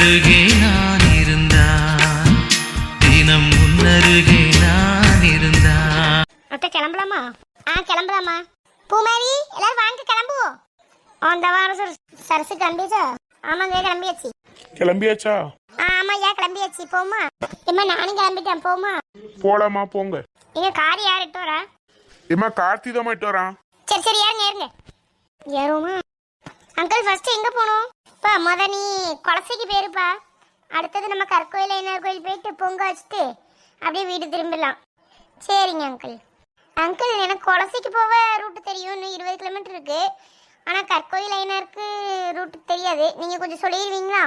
உன்னருகே நான் இருந்தான், தினம் உன்னருகே நான் இருந்தான். அத்தை கிளம்பலாமா? கிளம்பலாமா. பூமாரி எல்லாரும் வாங்க கிளம்புவோம். அந்த வாரம் சரசு கிளம்பியாச்சா? ஆமாங்க கிளம்பியாச்சு. கிளம்பியாச்சா? ஆமா ஐயா கிளம்பியாச்சு. போமா இம்மா நானும் கிளம்பிட்டேன். போமா போலாமா? போங்க. எங்க கார் யார் இட்டு வரா? இம்மா கார்த்தி தான் இட்டு வரான். சரி சரி ஏறுங்க ஏறுங்க. ஏறுமா அங்கிள். ஃபர்ஸ்ட் எங்க போகணும்? இப்போ முத நீ குளசைக்கு போயிருப்பா. அடுத்தது நம்ம கற்கோயில் ஐயனார் கோயில் போயிட்டு பொங்க வச்சுட்டு அப்படியே வீடு திரும்பிடலாம். சரிங்க அங்கிள். அங்கிள் எனக்கு குளசைக்கு போக ரூட்டு தெரியும். இன்னும் 20 கிலோமீட்டர் இருக்கு. ஆனால் கற்கோயில் ஐயனாருக்கு ரூட்டு தெரியாது. நீங்கள் கொஞ்சம் சொல்லிடுவீங்களா?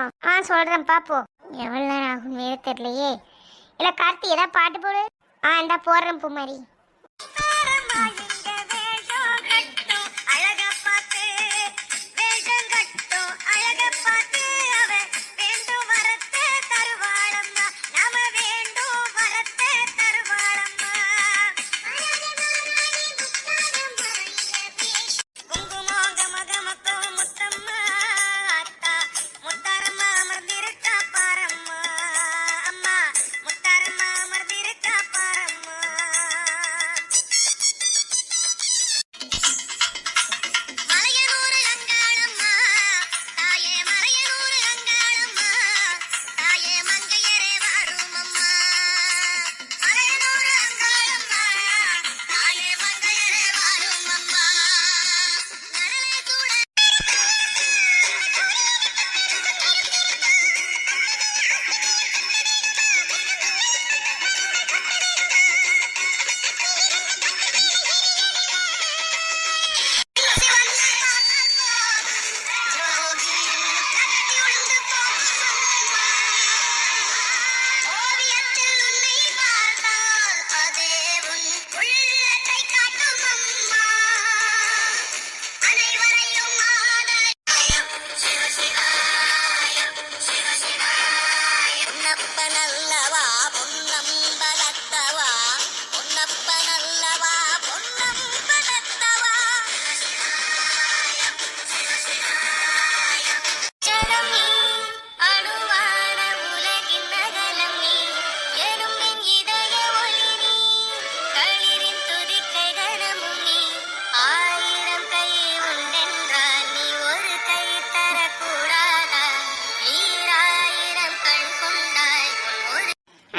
சொல்கிறேன் பாப்போம். எவ்வளோ நேரம் ஆகும் வேறு தெரியலையே. இல்லை கார்த்தி ஏதாவது பாட்டு போடு. இந்தா போடுறேன் பூமாரி.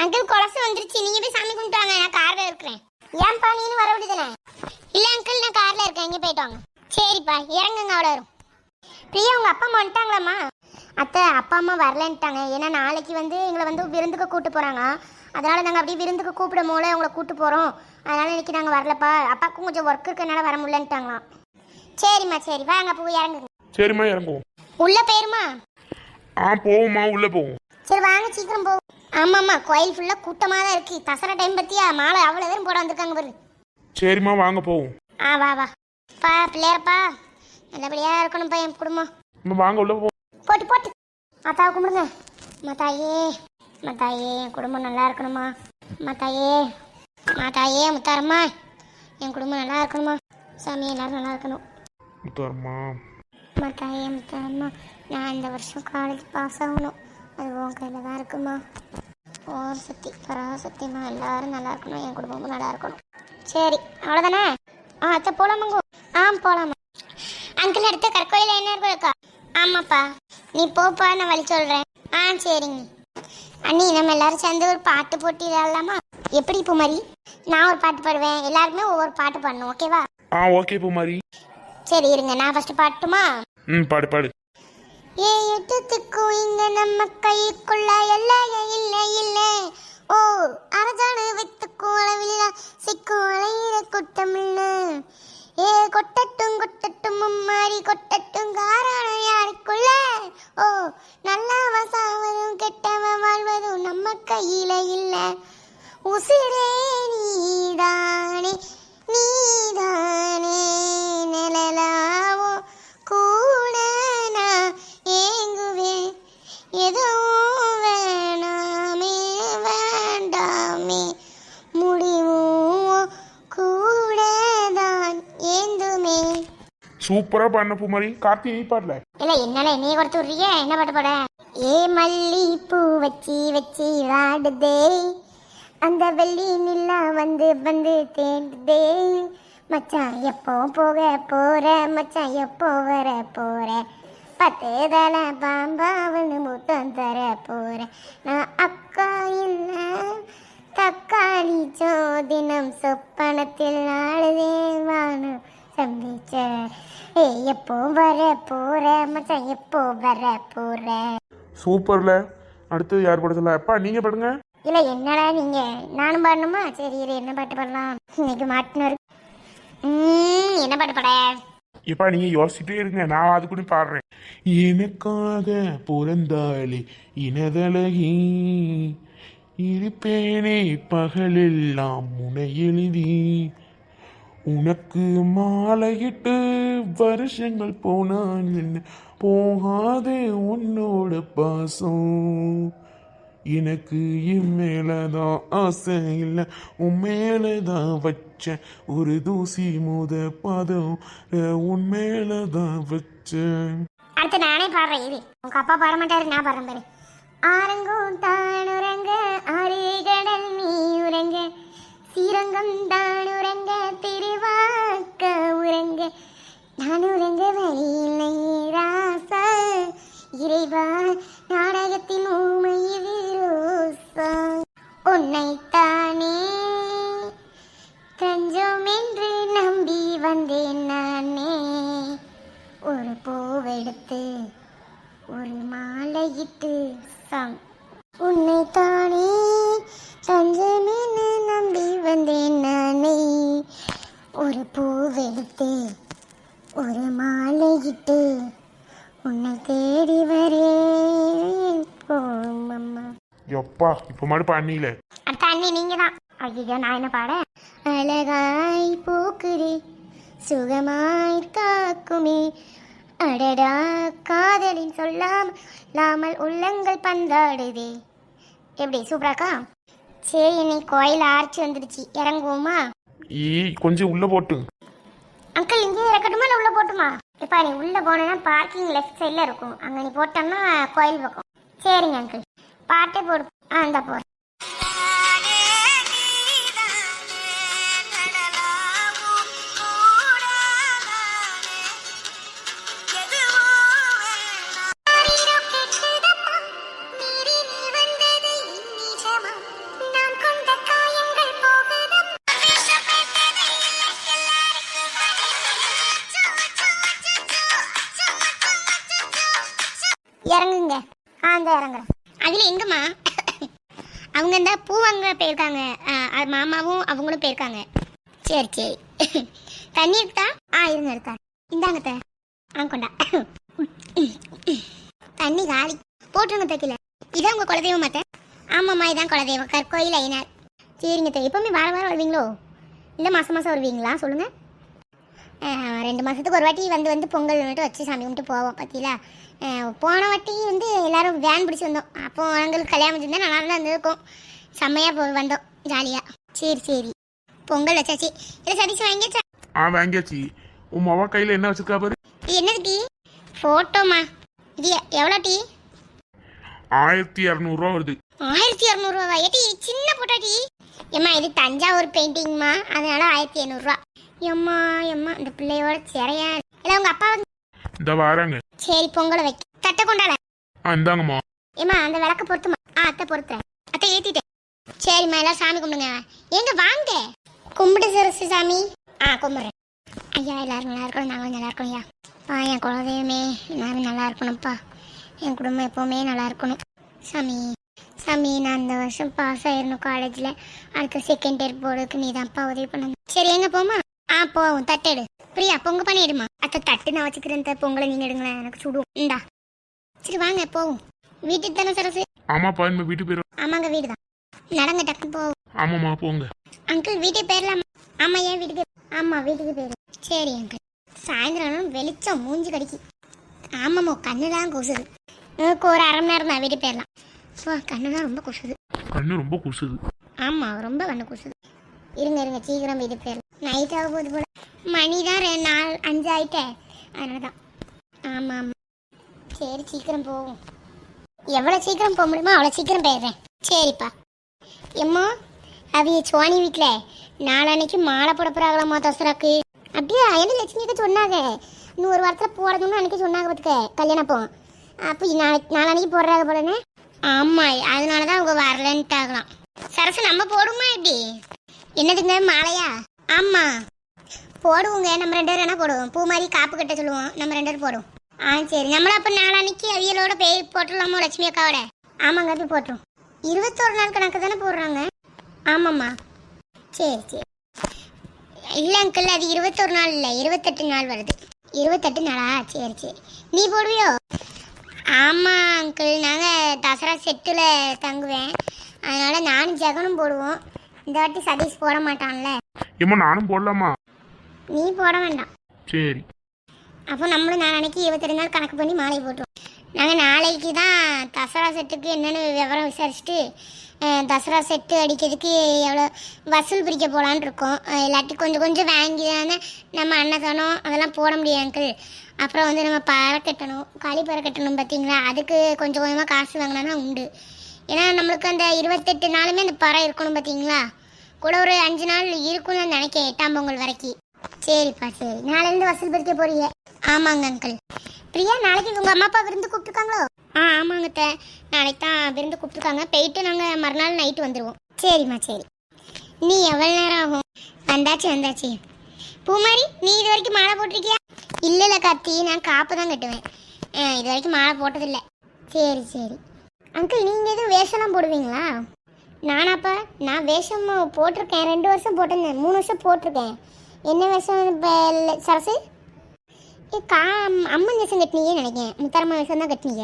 அங்கிள் குளசு வந்துருச்சு. நீங்க போய் சாமி கும்பிட்டு வாங்க. நான் கார்ல இருக்கிறேன். ஏன்பா நீனு வர விடுதானே? இல்ல அங்கிள் நான் கார்ல இருக்கேன். இங்க போயிட்டு வாங்க. சரிப்பா இறங்குங்க. அவ்வளோ வரும். பிரியா உங்க அப்பா அம்மா வந்துட்டாங்களாம்மா? அத்தை அப்பா அம்மா வரலன்ட்டாங்க. ஏன்னா நாளைக்கு எங்களை விருந்துக்கு கூட்டு போறாங்க. அதனால நாங்கள் அப்படியே விருந்துக்கு கூப்பிடும் போல உங்களை கூட்டு போறோம். அதனால இன்னைக்கு நாங்கள் வரலப்பா. அப்பாவுக்கும் கொஞ்சம் ஒர்க் இருக்கனால வர முடியலன்ட்டாங்களாம். சரிம்மா சரி வாங்க போய் இறங்குங்க. சரிம்மா இறங்குவோம். உள்ள போயிருமா? போவோம்மா உள்ள போவோம். சரி வாங்க சீக்கிரம் போவோம். ஆமாம்மா கோயில் ஃபுல்லாக கூட்டமாக தான் இருக்கு. தசரா டைம் பற்றியா மாலை அவ்வளோ பேரும் போட வந்திருக்காங்க பாரு. சரிம்மா வாங்க போவோம். வா வா பா பிள்ளையாரப்பா நல்லபடியாக இருக்கணும்ப்பா என் குடும்பம். வாங்க உள்ள போவோம். போட்டு போட்டு மாத்தாவை கும்பிடுங்க. மாத்தாயே மாத்தாயே என் குடும்பம் நல்லா இருக்கணுமா. மாத்தாயே மாத்தாயே முத்தாரம்மா என் குடும்பம் நல்லா இருக்கணுமா. சாமி எல்லாரும் நல்லா இருக்கணும். முத்தாரம்மா மாத்தாயே முத்தாரம்மா நான் இந்த வருஷம் காலேஜ் பாஸ் ஆகணும். அது உன் கையில் தான் இருக்குமா. ஓர் சக்தி பராசக்திமா எல்லாரும் நல்லா இருக்கணும். என் குடும்பமும் நல்லா இருக்கணும். சரி அவ்வளோதானே? அத்தை போகலாமாங்கோ? போகலாமா. அங்கிள் அடுத்த கற்கோயில் ஐயனார் கோயிலுக்கா? ஆமாப்பா நீ போப்பா நான் வழி சொல்கிறேன். சரிங்க அண்ணி. நம்ம எல்லாரும் சேர்ந்து ஒரு பாட்டு போட்டி இதாகலாமா? எப்படி பூமாரி? நான் ஒரு பாட்டு பாடுவேன். எல்லாருக்குமே ஒவ்வொரு பாட்டு பாடணும். ஓகேவா? ஓகே பூமாரி. சரி இருங்க நான் ஃபர்ஸ்ட் பாட்டுமா? பாடு பாடு. எட்டுத்துக்கும் இங்க நம்ம கைக்குள்ள எல்லாம் இல்லை இல்லை. ஓ அரஜானு வைத்துக்கும் அளவில்லா சிக்கும் அலையிற குட்டம் இல்லை. கொட்டட்டும் கொட்டட்டும் மும்மாரி கொட்டட்டும் காரான யாருக்குள்ள. ஓ நல்லவன் சாவதும் கெட்டவன் வாழ்வதும் நம்ம கையில இல்ல. உசிரே நீதானே நீதானே நிழலாவோ கூட நான் ஏங்குவேன். எதுவும் வேணாமே வேண்டாமே முடிவும் கூட தான் ஏந்துமே. சூப்பரா பாடின பூமாரி. கார்த்தி நீ பாடல? இல்ல என்னால நீ கொடுத்து விடுறிய என்ன பாட்டு பாட? ஏ மல்லி பூ வச்சி வச்சி வாடுதே, அந்த வெள்ளி நிலா வந்து வந்து தேடுதே. மச்சான் எப்போ போக போற, மச்சான் எப்போ வர போற, 10 தலை பாம்பாவனு முத்தம் தர போற. நான் அக்கா இல்ல தக்காளி சோதினம் சொப்பனத்தில் ஆளுதே வானம் சந்திச்ச. எப்போ வர போற மச்சான் எப்போ வர போற. சூப்பர்ல. அடுத்தது யார் படத்துல? அப்பா நீங்க பாடுங்க. இல்ல என்னடா நீங்க, நானும் பாடணுமா? சரி இரு, என்ன பாட்டு பாடலாம் இன்னைக்கு மாட்டினாரு. என்ன பாட்டு பாட? எப்பா நீங்க யோசிச்சுட்டே இருங்க, நான் அது கூட பாடுறேன். எனக்காக பிறந்தாளே இனதழகி, இருப்பேனே பகலெல்லாம் முனை எழுதி, உனக்கு மாலையிட்டு வருஷங்கள் போனான் என்ன, போகாதே உன்னோட பாசம். எனக்கு என் மேலதான் ஆசை இல்லை, உன் மேலதான் வச்சேன் ஒரு தூசி முத பாதம், உன் மேலதான் வச்சேன். அடுத்து நானே பாடுறேன். இது உங்க அப்பா பாட மாட்டாரு, நான் பாடுறேன் பாரு. ஆரங்கும் தானுரங்க ஆறு கடல் நீ உறங்க, சீரங்கம் தானுரங்க திருவாக்க உறங்க, நான் உறங்க வழியில்லை ராசா இறைவா நாடகத்தின் ஊமை ரோசா. உன்னைத்தானே தஞ்சம் என்று நம்பி வந்தேன் நானே, ஒரு பூவெடுத்து ஒரு மாலையிட்டு சாங். உன்னைத்தானே தஞ்சம் என்று நம்பி வந்தேன் நானே, ஒரு பூவெடுத்து ஒரு மாலையிட்டு உன்னை தேடி வரேன் போமம்மா. எப்பா இப்ப மட்டும் பண்ணியில அடுத்த அண்ணி நீங்க தான். ஐயோ நான் என்ன பாட? அழகாய் பூக்குதே சுகமாய் காக்குமே, அடடா காதலின் சொல்லாமல் உள்ளங்கள் பந்தாடுதே. எப்படி சூப்பராக்கா? சரி இன்னைக்கு கோயில் ஆர்ச்சி வந்துடுச்சு, இறங்குவோமா? கொஞ்சம் உள்ள போட்டு. அங்கிள் இங்கே இறக்கட்டுமா இல்லை உள்ள போட்டுமா? இப்போ நீ உள்ள போனேன்னா பார்க்கிங் லெஃப்ட் சைடில் இருக்கும், அங்கே நீ போட்டோம்னா கோயில் பக்கம். சரிங்க அங்கிள், பாட்டே போடு. இந்த போகிறேன். இறங்குங்க. இந்த இறங்குறேன். அதில் எங்கம்மா? அவங்க இந்த பூ வாங்க போயிருக்காங்க, மாமாவும் அவங்களும் போயிருக்காங்க. சரி சரி. தண்ணி இருக்கா? இருங்க இருக்கா. இந்தாங்க கொண்டா. தண்ணி காலி போட்டுருங்க தைக்கல. இதான் உங்கள் குலதெய்வம் மாத்த? ஆமாம்மா இதான் குலதெய்வம், கற்கோயில் ஐநாள். சரிங்க எப்பவுமே வாரம் வாரம் வருவீங்களோ இல்லை மாதம் மாதம் வருவீங்களா சொல்லுங்கள்? 2 மாதத்துக்கு ஒரு வாட்டி வந்து பொங்கல் வந்துட்டு வச்சு சாமி கும்பிட்டு போவோம். பார்த்தீங்களா, போன வாட்டி வந்து எல்லாரும் வேன் பிடிச்சி வந்தோம். அப்போ எங்களுக்கு கல்யாணம் இருந்தால் நல்லா தான் இருந்திருக்கும், செம்மையாக வந்தோம் ஜாலியாக. சரி சரி பொங்கல் வச்சாச்சு. இல்லை சதீஷ் வாங்கியாச்சா? வாங்கியாச்சு. உன் மவா கையில என்ன வச்சிருக்கா பாரு. என்னது டீ? ஃபோட்டோமா? இது எவ்வளோ டீ? 1200 வருது. 1200 ஏட்டி சின்ன போட்டோ டீ. ஏம்மா இது தஞ்சாவூர் பெயிண்டிங்மா, அதனால 1500. எம்மா இந்த பிள்ளையோட சிறையா இல்லை உங்க அப்பா வந்து இந்த வாராங்க. சரி பொங்கலை வைக்க தட்டை கொண்டாட. இந்தாங்கம்மா. ஏம்மா அந்த விளக்க பொறுத்துமா? அத்தை பொறுத்தேன், அத்தை ஏத்திட்டேன். சரிம்மா எல்லாரும் சாமி கும்பிடுங்க. எங்க வாங்க கும்பிடு சரசு சாமி. கும்பிடுறேன். ஐயா எல்லாரும் நல்லா இருக்கணும், நாங்களும் நல்லா இருக்கணும். ஐயா என் குலதெய்வமே எல்லாரும் நல்லா இருக்கணும்ப்பா, என் குடும்பம் எப்போவுமே நல்லா இருக்கணும். சாமி நான் இந்த வருஷம் பாஸ் ஆயிடணும் காலேஜில், அடுத்த செகண்ட் இயர் போர்டுக்கு நீ தான்ப்பா உதவி பண்ணணும். சரி எங்க போமா? போவோம். தட்டெடு பிரியா, பொங்க பண்ணிடுமா? அத்தை தட்டு நான் வச்சுக்கிறேன், பொங்கலை நீங்கள் எடுங்களேன், எனக்கு சுடும். இந்தா சரி வாங்க போவோம். வீட்டுக்கு தானே சரசு? ஆமாப்பா இனிமே வீட்டுக்கு போயிடும். ஆமாங்க வீடு தான், நடங்க டக்கு போவோம். ஆமாம்மா போங்க. அங்கிள் வீட்டுக்கு போயிடலாமா? ஆமாம் ஏன் வீட்டுக்கு? ஆமாம் வீட்டுக்கு போயிடும். சரி அங்கிள். சாயந்தரம் வெளிச்சம் மூஞ்சி கடிக்கி. ஆமாம்மா கண்ணு தான் கொசுது. ஒரு அரை மணி நேரம் தான் வீட்டுக்கு போயிடலாம். கண்ணு தான் ரொம்ப கொசுது. கண்ணு ரொம்ப குசுது. ஆமாம் ரொம்ப கண்ணு கொசுது. இருங்க சீக்கிரம் வீட்டுக்கு போயிடலாம், நைட் ஆக போகுது போல. மணி தான் 4-5 ஆயிட்டே, அதனால தான். ஆமாம் சரி சீக்கிரம் போவோம். எவ்வளோ சீக்கிரம் போக முடியுமோ அவ்வளோ சீக்கிரம் போயிடுறேன். சரிப்பா. எம்மா அவிய சுவாணி வீட்டில் நாளான்னைக்கு மாலை போட போகிறாங்களாம்மா தசராக்கு. அப்படியே என்ன லட்சுமிக்கு சொன்னாங்க, இன்னும் ஒரு வாரத்தில் போடணும்னு அன்றைக்கி சொன்னாங்க பார்த்துக்க கல்யாணப்போ. அப்போ நாளான்னைக்கு போடுறாங்க போலனே. ஆமாம், அதனால தான் அவங்க வரலன்ட்டாகலாம். சரசு நம்ம போடுமா எப்படி? என்னதுங்க மாலையா? ஆமாம் போடுவோங்க, நம்ம 2 பேரும் என்ன போடுவோம், பூ மாதிரி காப்பு கட்ட சொல்லுவோம், நம்ம 2 பேரும் போடுவோம். சரி, நம்மளும் அப்போ நாளான்னைக்கு அவியலோட பேய் போட்டுடலாமோ லட்சுமி அக்காவோட? ஆமாங்க, அப்படி போட்டுரும். 21 நாள் கணக்கு தானே போடுறாங்க? ஆமாம்மா. சரி சரி. இல்லை அங்கிள், அது 21 நாள் இல்லை, 28 நாள் வருது. 28 நாளா? சரி சரி. நீ போடுவியோ? ஆமாம் அங்கிள், நாங்கள் தசரா செட்டில் தங்குவேன், அதனால் நானும் ஜெகனும் போடுவோம். இந்த வாட்டி சதீஷ் போட மாட்டான்ல. ஏம்மா நானும் போடலாமா? நீ போட வேண்டாம். சரி. அப்போ நம்மளும் நாளைக்கு 22 நாள் கணக்கு பண்ணி மாலை போட்டுருவோம். நாங்கள் நாளைக்கு தான் தசரா செட்டுக்கு என்னென்னு விவரம் விசாரிச்சுட்டு தசரா செட்டு அடிக்கிறதுக்கு எவ்வளோ வசூல் பிரிக்க போகலான்னு இருக்கோம். இல்லாட்டி கொஞ்சம் கொஞ்சம் வாங்கி தானே நம்ம அன்னதானம் அதெல்லாம் போட முடியும் அங்கிள். அப்புறம் வந்து நம்ம பறை கட்டணும், கழிப்பறை கட்டணும் பார்த்தீங்களா, அதுக்கு கொஞ்சம் கொஞ்சமாக காசு வாங்கினா தான் உண்டு. ஏன்னா நம்மளுக்கு அந்த 28 நாளுமே அந்த பறை இருக்கணும் பார்த்தீங்களா, கூட ஒரு 5 நாள் இருக்குன்னு நான் நினைக்கிறேன், 8ஆம் பொங்கல் வரைக்கும். சரிப்பா சரி. நாளையிலேருந்து வசூல் பிரிக்க போறீங்க? ஆமாங்க அங்கிள். பிரியா, நாளைக்கு உங்கள் அம்மா அப்பா விருந்து கூப்பிட்டுருக்காங்களோ? ஆமாங்க த, நாளைக்கு தான் விருந்து கூப்பிட்டுருக்காங்க. போயிட்டு நாங்கள் மறுநாள் நைட்டு வந்துடுவோம். சரிம்மா சரி. நீ எவ்வளோ நேரம் ஆகும்? வந்தாச்சு. பூமாரி, நீ இது வரைக்கும் மாலை போட்டிருக்கியா? இல்லை கார்த்தி, நான் காப்பு தான் கட்டுவேன், இது வரைக்கும் மாலை போட்டதில்லை. சரி சரி. அங்கிள், நீங்கள் எதுவும் வேஷம்லாம் போடுவீங்களா? நானாப்பா, நான் வேஷம் போட்டிருக்கேன், 2 வருஷம் போட்டிருந்தேன், 3 வருஷம் போட்டிருக்கேன். என்ன வேஷம் இப்போ சரசு? அம்மன் வேஷம் கட்டினீங்க நினைக்கிறேன். முத்தாரம்மா வேஷம் தான் கட்டினீங்க.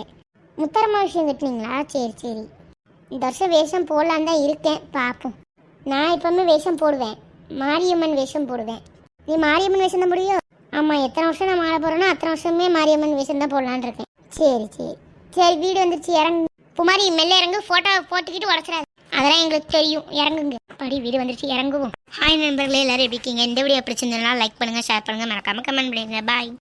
முத்தாரம்மா விஷயம் கட்டினீங்களா? சரி சரி. இந்த வருஷம் வேஷம் போடலான்னு தான் இருக்கேன், பார்ப்போம். நான் எப்பவுமே வேஷம் போடுவேன், மாரியம்மன் வேஷம் போடுவேன். நீ மாரியம்மன் வேஷம் தான் முடியும்? ஆமாம், எத்தனை வருஷம் நான் மாலை போடுறேன்னா அத்தனை வருஷமே மாரியம்மன் வேஷம் தான் போடலான்னு இருக்கேன். சரி சரி சரி. வீடு வந்துருச்சு, இறங்கு. குமாரி மெல்ல இறங்கு, ஃபோட்டோ போட்டுக்கிட்டு உடச்சிடாது, அதெல்லாம் எங்களுக்கு தெரியும், இறங்குங்க. படி, வீடு வந்துருச்சு, இறங்குவோம். ஹாய் நண்பர்களே, எல்லாரும் எப்படி இருக்கீங்க? இந்த வீடியோ பிடிச்சிருந்ததுனால லைக் பண்ணுங்கள், ஷேர் பண்ணுங்கள், மறக்காமல் கமெண்ட் பண்ணுங்கள். பாய்.